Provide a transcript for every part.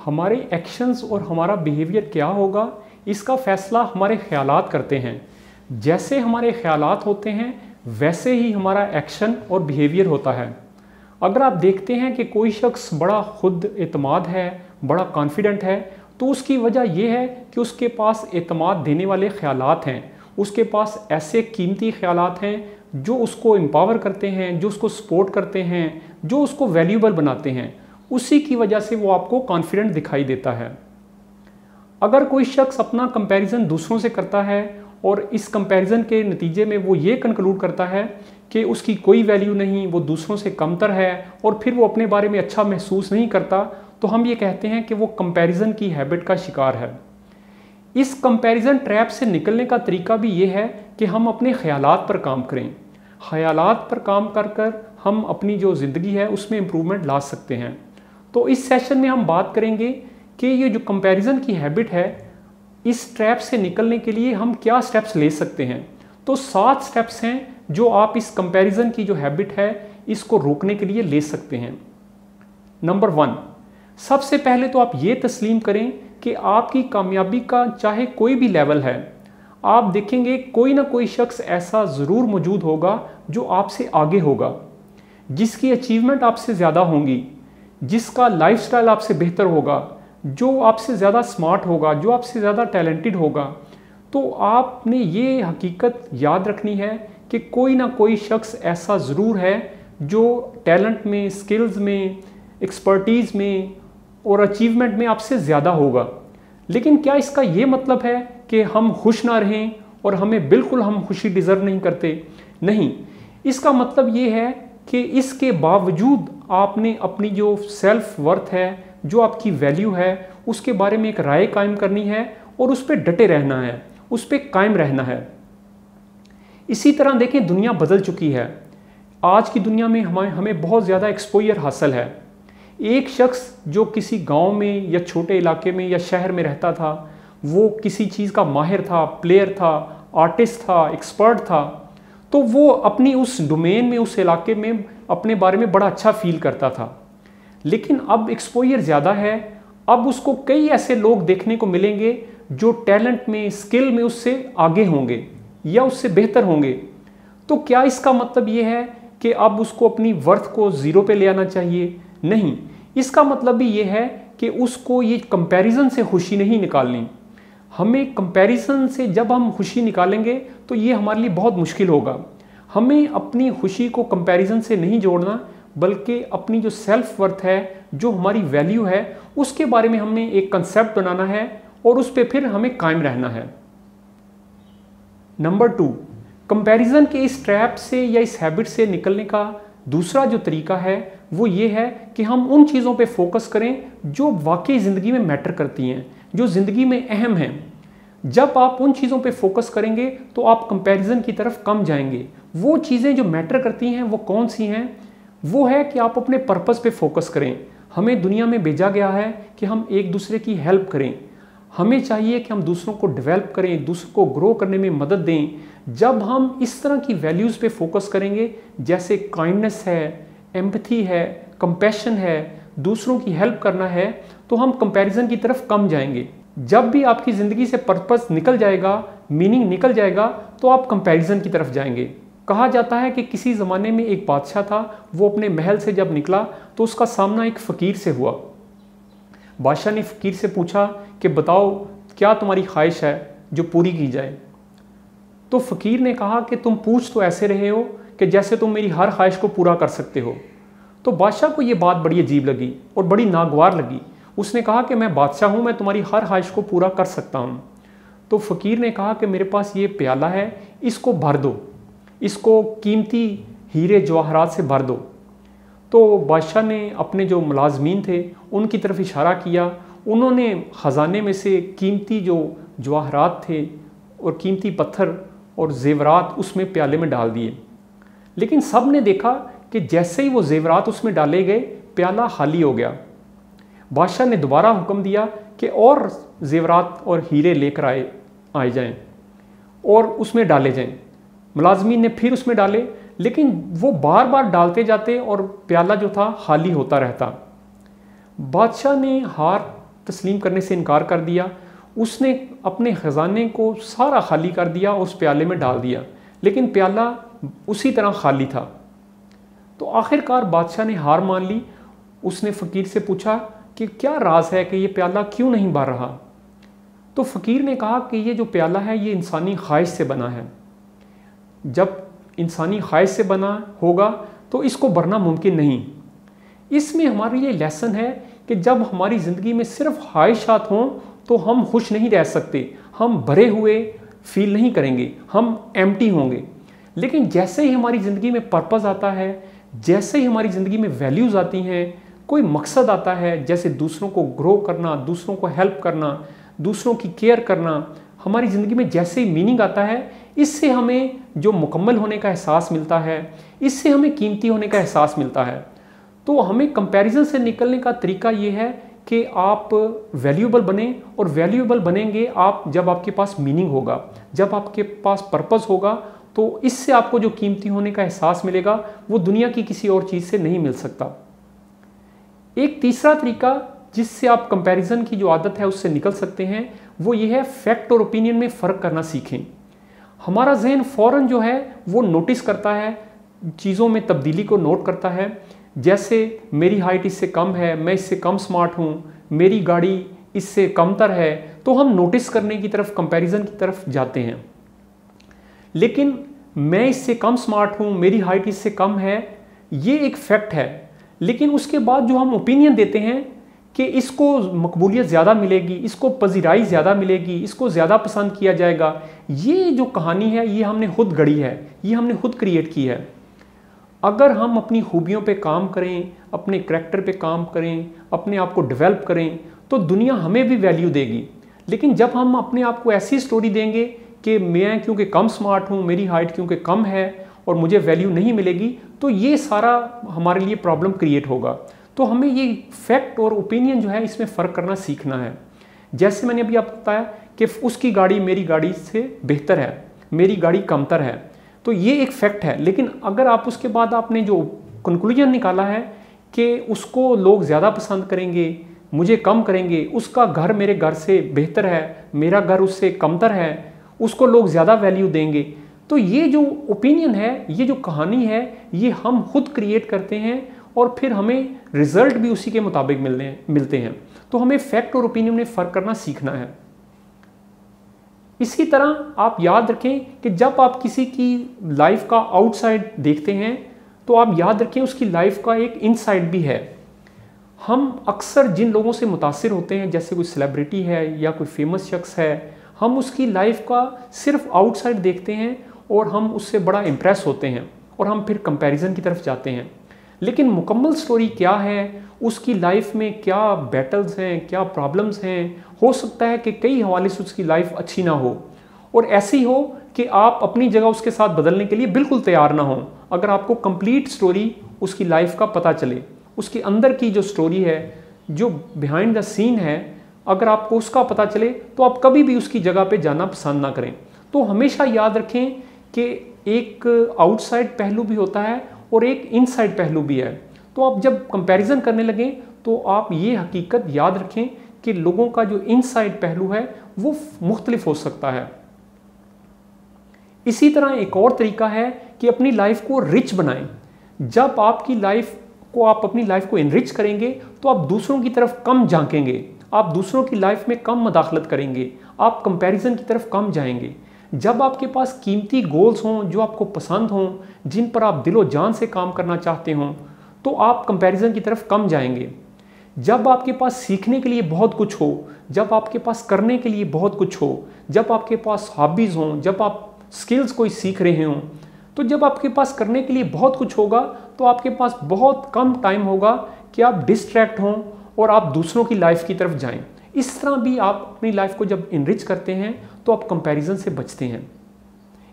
हमारे एक्शंस और हमारा बिहेवियर क्या होगा, इसका फैसला हमारे ख्यालात करते हैं। जैसे हमारे ख्यालात होते हैं वैसे ही हमारा एक्शन और बिहेवियर होता है। अगर आप देखते हैं कि कोई शख्स बड़ा खुद एतमाद है, बड़ा कॉन्फिडेंट है, तो उसकी वजह यह है कि उसके पास एतमाद देने वाले ख्यालात हैं, उसके पास ऐसे कीमती ख्यालात हैं जो उसको एम्पावर करते हैं, जो उसको सपोर्ट करते हैं, जो उसको वैल्यूबल बनाते हैं। उसी की वजह से वो आपको कॉन्फिडेंट दिखाई देता है। अगर कोई शख्स अपना कंपैरिजन दूसरों से करता है और इस कंपैरिजन के नतीजे में वो ये कंक्लूड करता है कि उसकी कोई वैल्यू नहीं, वो दूसरों से कमतर है और फिर वो अपने बारे में अच्छा महसूस नहीं करता, तो हम ये कहते हैं कि वो कंपैरिजन की हैबिट का शिकार है। इस कंपैरिजन ट्रैप से निकलने का तरीका भी ये है कि हम अपने ख्यालात पर काम करें। ख्यालात पर काम कर कर हम अपनी जो ज़िंदगी है उसमें इम्प्रूवमेंट ला सकते हैं। तो इस सेशन में हम बात करेंगे कि ये जो कंपैरिजन की हैबिट है, इस ट्रैप से निकलने के लिए हम क्या स्टेप्स ले सकते हैं। तो 7 स्टेप्स हैं जो आप इस कंपैरिजन की जो हैबिट है इसको रोकने के लिए ले सकते हैं। नंबर 1, सबसे पहले तो आप ये तस्लीम करें कि आपकी कामयाबी का चाहे कोई भी लेवल है, आप देखेंगे कोई ना कोई शख्स ऐसा ज़रूर मौजूद होगा जो आपसे आगे होगा, जिसकी अचीवमेंट आपसे ज़्यादा होंगी, जिसका लाइफस्टाइल आपसे बेहतर होगा, जो आपसे ज़्यादा स्मार्ट होगा, जो आपसे ज़्यादा टैलेंटेड होगा। तो आपने ये हकीकत याद रखनी है कि कोई ना कोई शख्स ऐसा ज़रूर है जो टैलेंट में, स्किल्स में, एक्सपर्टीज़ में और अचीवमेंट में आपसे ज़्यादा होगा। लेकिन क्या इसका ये मतलब है कि हम खुश ना रहें और हम खुशी डिज़र्व नहीं करते? नहीं, इसका मतलब ये है कि इसके बावजूद आपने अपनी जो सेल्फ वर्थ है, जो आपकी वैल्यू है, उसके बारे में एक राय कायम करनी है और उस पर डटे रहना है, उस पर कायम रहना है। इसी तरह देखें, दुनिया बदल चुकी है। आज की दुनिया में हमें बहुत ज़्यादा एक्सपोजर हासिल है। एक शख्स जो किसी गांव में या छोटे इलाके में या शहर में रहता था, वो किसी चीज़ का माहिर था, प्लेयर था, आर्टिस्ट था, एक्सपर्ट था, तो वो अपनी उस डोमेन में, उस इलाके में अपने बारे में बड़ा अच्छा फील करता था। लेकिन अब एक्सपोजर ज़्यादा है, अब उसको कई ऐसे लोग देखने को मिलेंगे जो टैलेंट में, स्किल में उससे आगे होंगे या उससे बेहतर होंगे। तो क्या इसका मतलब ये है कि अब उसको अपनी वर्थ को ज़ीरो पे ले आना चाहिए? नहीं, इसका मतलब भी ये है कि उसको ये कंपैरिजन से खुशी नहीं निकालनी। हमें कंपैरिजन से जब हम खुशी निकालेंगे तो ये हमारे लिए बहुत मुश्किल होगा। हमें अपनी खुशी को कंपैरिजन से नहीं जोड़ना, बल्कि अपनी जो सेल्फ वर्थ है, जो हमारी वैल्यू है, उसके बारे में हमें एक कंसेप्ट बनाना है और उस पर फिर हमें कायम रहना है। नंबर 2, कंपैरिजन के इस ट्रैप से या इस हैबिट से निकलने का दूसरा जो तरीका है वो ये है कि हम उन चीज़ों पे फोकस करें जो वाकई ज़िंदगी में मैटर करती हैं, जो ज़िंदगी में अहम हैं। जब आप उन चीज़ों पे फोकस करेंगे तो आप कंपैरिजन की तरफ कम जाएंगे। वो चीज़ें जो मैटर करती हैं वो कौन सी हैं? वो है कि आप अपने पर्पस पे फोकस करें। हमें दुनिया में भेजा गया है कि हम एक दूसरे की हेल्प करें। हमें चाहिए कि हम दूसरों को डेवलप करें, दूसरों को ग्रो करने में मदद दें। जब हम इस तरह की वैल्यूज़ पे फोकस करेंगे, जैसे काइंडनेस है, एम्पैथी है, कंपैशन है, दूसरों की हेल्प करना है, तो हम कंपैरिजन की तरफ कम जाएंगे। जब भी आपकी ज़िंदगी से पर्पस निकल जाएगा, मीनिंग निकल जाएगा, तो आप कंपैरिजन की तरफ जाएंगे। कहा जाता है कि किसी ज़माने में एक बादशाह था, वो अपने महल से जब निकला तो उसका सामना एक फ़कीर से हुआ। बादशाह ने फ़कीर से पूछा कि बताओ क्या तुम्हारी ख्वाहिश है जो पूरी की जाए। तो फ़कीर ने कहा कि तुम पूछ तो ऐसे रहे हो कि जैसे तुम मेरी हर ख्वाहिश को पूरा कर सकते हो। तो बादशाह को ये बात बड़ी अजीब लगी और बड़ी नागवार लगी। उसने कहा कि मैं बादशाह हूँ, मैं तुम्हारी हर ख्वाहिश को पूरा कर सकता हूँ। तो फ़कीर ने कहा कि मेरे पास ये प्याला है, इसको भर दो, इसको कीमती हीरे जवाहरात से भर दो। तो बादशाह ने अपने जो मुलाजमीन थे उनकी तरफ इशारा किया। उन्होंने ख़जाने में से कीमती जो जवाहरात थे और कीमती पत्थर और ज़ेवरात उसमें प्याले में डाल दिए। लेकिन सब ने देखा कि जैसे ही वो ज़ेवरात उसमें डाले गए, प्याला खाली हो गया। बादशाह ने दोबारा हुक्म दिया कि और ज़ेवरात और हीरे लेकर आए जाएं और उसमें डाले जाएं। मुलाजमीन ने फिर उसमें डाले, लेकिन वो बार बार डालते जाते और प्याला जो था खाली होता रहता। बादशाह ने हार तस्लीम करने से इनकार कर दिया। उसने अपने ख़जाने को सारा खाली कर दिया, उस प्याले में डाल दिया, लेकिन प्याला उसी तरह खाली था। तो आखिरकार बादशाह ने हार मान ली। उसने फ़कीर से पूछा कि क्या राज है कि ये प्याला क्यों नहीं भर रहा। तो फ़कीर ने कहा कि ये जो प्याला है ये इंसानी ख्वाहिश से बना है। जब इंसानी ख्वाहिश से बना होगा तो इसको भरना मुमकिन नहीं। इसमें हमारी ये लेसन है कि जब हमारी ज़िंदगी में सिर्फ ख्वाहिशात हों तो हम खुश नहीं रह सकते, हम भरे हुए फील नहीं करेंगे, हम एम्प्टी होंगे। लेकिन जैसे ही हमारी ज़िंदगी में पर्पस आता है, जैसे ही हमारी ज़िंदगी में वैल्यूज़ आती हैं, कोई मकसद आता है, जैसे दूसरों को ग्रो करना, दूसरों को हेल्प करना, दूसरों की केयर करना, हमारी ज़िंदगी में जैसे ही मीनिंग आता है, इससे हमें जो मुकम्मल होने का एहसास मिलता है, इससे हमें कीमती होने का एहसास मिलता है। तो हमें कंपैरिजन से निकलने का तरीका ये है कि आप वैल्यूएबल बने, और वैल्यूएबल बनेंगे आप जब आपके पास मीनिंग होगा, जब आपके पास पर्पस होगा, तो इससे आपको जो कीमती होने का एहसास मिलेगा वो दुनिया की किसी और चीज़ से नहीं मिल सकता। एक तीसरा तरीका जिससे आप कंपैरिजन की जो आदत है उससे निकल सकते हैं वो ये है फैक्ट और ओपिनियन में फ़र्क करना सीखें। हमारा जहन फ़ौरन जो है वो नोटिस करता है, चीज़ों में तब्दीली को नोट करता है। जैसे मेरी हाइट इससे कम है, मैं इससे कम स्मार्ट हूँ, मेरी गाड़ी इससे कमतर है, तो हम नोटिस करने की तरफ, कंपैरिजन की तरफ जाते हैं। लेकिन मैं इससे कम स्मार्ट हूँ, मेरी हाइट इससे कम है, ये एक फैक्ट है। लेकिन उसके बाद जो हम ओपिनियन देते हैं कि इसको मकबूलियत ज़्यादा मिलेगी, इसको पजीराई ज़्यादा मिलेगी, इसको ज़्यादा पसंद किया जाएगा, ये जो कहानी है ये हमने खुद गढ़ी है, ये हमने खुद क्रिएट की है। अगर हम अपनी खूबियों पे काम करें, अपने करैक्टर पे काम करें, अपने आप को डेवलप करें, तो दुनिया हमें भी वैल्यू देगी। लेकिन जब हम अपने आप को ऐसी स्टोरी देंगे कि मैं क्योंकि कम स्मार्ट हूँ, मेरी हाइट क्योंकि कम है और मुझे वैल्यू नहीं मिलेगी, तो ये सारा हमारे लिए प्रॉब्लम क्रिएट होगा। तो हमें ये फैक्ट और ओपिनियन जो है इसमें फ़र्क करना सीखना है। जैसे मैंने अभी आपको बताया कि उसकी गाड़ी मेरी गाड़ी से बेहतर है, मेरी गाड़ी कमतर है, तो ये एक फैक्ट है। लेकिन अगर आप उसके बाद आपने जो कंक्लूजन निकाला है कि उसको लोग ज़्यादा पसंद करेंगे, मुझे कम करेंगे, उसका घर मेरे घर से बेहतर है, मेरा घर उससे कमतर है, उसको लोग ज़्यादा वैल्यू देंगे, तो ये जो ओपिनियन है, ये जो कहानी है, ये हम खुद क्रिएट करते हैं और फिर हमें रिजल्ट भी उसी के मुताबिक मिलते हैं। तो हमें फैक्ट और ओपिनियन में फ़र्क करना सीखना है। इसी तरह आप याद रखें कि जब आप किसी की लाइफ का आउटसाइड देखते हैं तो आप याद रखें उसकी लाइफ का एक इनसाइड भी है। हम अक्सर जिन लोगों से मुतासिर होते हैं, जैसे कोई सेलिब्रिटी है या कोई फेमस शख्स है, हम उसकी लाइफ का सिर्फ आउटसाइड देखते हैं और हम उससे बड़ा इम्प्रेस होते हैं और हम फिर कंपैरिजन की तरफ जाते हैं। लेकिन मुकम्मल स्टोरी क्या है, उसकी लाइफ में क्या बैटल्स हैं, क्या प्रॉब्लम्स हैं, हो सकता है कि कई हवाले से उसकी लाइफ अच्छी ना हो और ऐसी हो कि आप अपनी जगह उसके साथ बदलने के लिए बिल्कुल तैयार ना हो। अगर आपको कंप्लीट स्टोरी उसकी लाइफ का पता चले, उसके अंदर की जो स्टोरी है, जो बिहाइंड द सीन है, अगर आपको उसका पता चले तो आप कभी भी उसकी जगह पे जाना पसंद ना करें। तो हमेशा याद रखें कि एक आउटसाइड पहलू भी होता है और एक इनसाइड पहलू भी है। तो आप जब कंपैरिजन करने लगें तो आप ये हकीकत याद रखें कि लोगों का जो इनसाइड पहलू है वो मुख्तलिफ हो सकता है। इसी तरह एक और तरीका है कि अपनी लाइफ को रिच बनाएं। जब आप अपनी लाइफ को इनरिच करेंगे तो आप दूसरों की तरफ कम झांकेंगे, आप दूसरों की लाइफ में कम मदाखलत करेंगे, आप कंपैरिजन की तरफ कम जाएंगे। जब आपके पास कीमती गोल्स हों जो आपको पसंद हों, जिन पर आप दिलो जान से काम करना चाहते हों, तो आप कंपैरिजन की तरफ कम जाएंगे। जब आपके पास सीखने के लिए बहुत कुछ हो, जब आपके पास करने के लिए बहुत कुछ हो, जब आपके पास हॉबीज़ हों, जब आप स्किल्स कोई सीख रहे हों, तो जब आपके पास करने के लिए बहुत कुछ होगा तो आपके पास बहुत कम टाइम होगा कि आप डिस्ट्रैक्ट हों और आप दूसरों की लाइफ की तरफ जाएं। इस तरह भी आप अपनी लाइफ को जब इनरिच करते हैं तो आप कंपैरिजन से बचते हैं।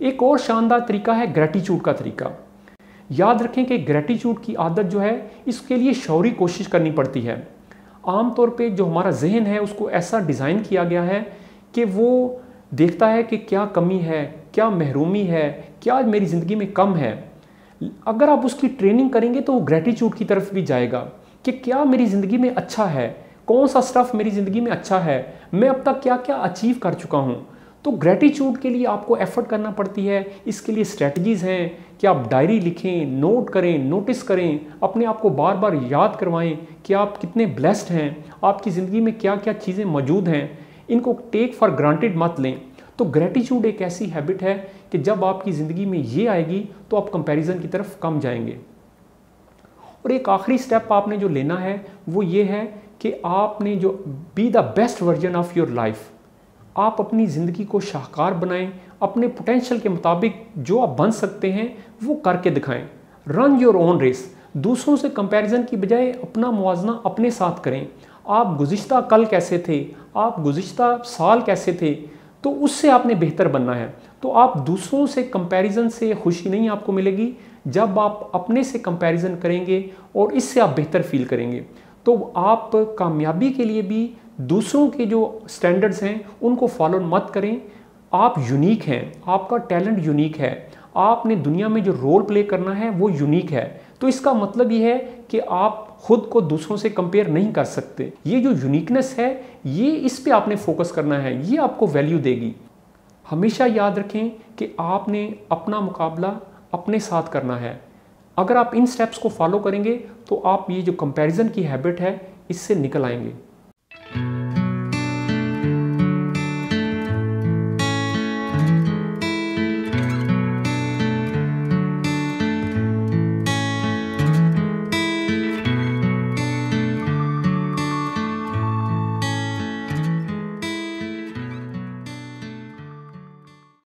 एक और शानदार तरीका है ग्रैटिट्यूड का तरीका। याद रखें कि ग्रैटिट्यूड की आदत जो है इसके लिए शौरी कोशिश करनी पड़ती है। आमतौर पे जो हमारा जहन है उसको ऐसा डिज़ाइन किया गया है कि वो देखता है कि क्या कमी है, क्या महरूमी है, क्या मेरी ज़िंदगी में कम है। अगर आप उसकी ट्रेनिंग करेंगे तो वो ग्रैटिट्यूड की तरफ भी जाएगा कि क्या मेरी ज़िंदगी में अच्छा है, कौन सा स्टफ मेरी ज़िंदगी में अच्छा है, मैं अब तक क्या क्या अचीव कर चुका हूँ। तो ग्रेटिट्यूड के लिए आपको एफर्ट करना पड़ती है। इसके लिए स्ट्रेटजीज़ हैं कि आप डायरी लिखें, नोट करें, नोटिस करें, अपने आप को बार बार याद करवाएं कि आप कितने ब्लेस्ड हैं, आपकी ज़िंदगी में क्या क्या चीज़ें मौजूद हैं। इनको टेक फॉर ग्रांटेड मत लें। तो ग्रेटिट्यूड एक ऐसी हैबिट है कि जब आपकी ज़िंदगी में ये आएगी तो आप कंपैरिजन की तरफ कम जाएंगे। और एक आखिरी स्टेप आपने जो लेना है वो ये है कि आपने जो be the best version of your life, आप अपनी ज़िंदगी को शाहकार बनाएं, अपने पोटेंशियल के मुताबिक जो आप बन सकते हैं वो करके दिखाएं। Run your own race. दूसरों से कंपैरिजन की बजाय अपना मुवाजना अपने साथ करें। आप गुज़िश्ता कल कैसे थे, आप गुज़िश्ता साल कैसे थे, तो उससे आपने बेहतर बनना है। तो आप दूसरों से कंपैरिजन से खुशी नहीं आपको मिलेगी, जब आप अपने से कंपैरिजन करेंगे और इससे आप बेहतर फील करेंगे। तो आप कामयाबी के लिए भी दूसरों के जो स्टैंडर्ड्स हैं उनको फॉलो मत करें। आप यूनिक हैं, आपका टैलेंट यूनिक है, आपने दुनिया में जो रोल प्ले करना है वो यूनिक है। तो इसका मतलब ये है कि आप खुद को दूसरों से कंपेयर नहीं कर सकते। ये जो यूनिकनेस है, ये इस पे आपने फोकस करना है, ये आपको वैल्यू देगी। हमेशा याद रखें कि आपने अपना मुकाबला अपने साथ करना है। अगर आप इन स्टेप्स को फॉलो करेंगे तो आप ये जो कंपैरिजन की हैबिट है इससे निकल आएंगे।